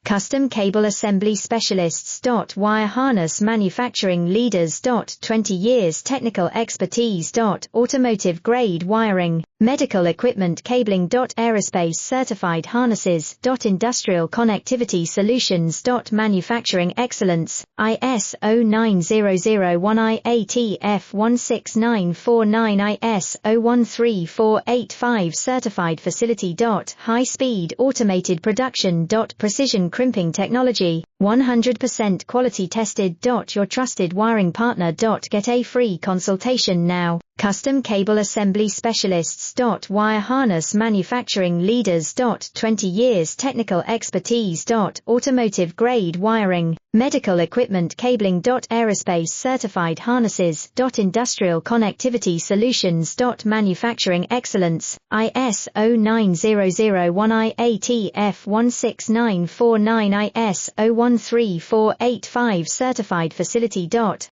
Custom Cable Assembly Specialists. Wire Harness Manufacturing Leaders. 20 years technical expertise. Automotive grade wiring, medical equipment cabling. Aerospace certified harnesses. Industrial connectivity solutions. Manufacturing excellence, ISO 9001 IATF 16949 ISO 13485 certified facility. High speed automated production. Precision crimping technology, 100% quality tested. Your trusted wiring partner. Get a free consultation now. Custom Cable Assembly Specialists. Wire Harness Manufacturing Leaders. 20 years technical expertise. Automotive grade wiring, medical equipment cabling. Aerospace certified harnesses. Industrial connectivity solutions. Manufacturing excellence, ISO 9001 IATF 16949 ISO 13485 certified facility.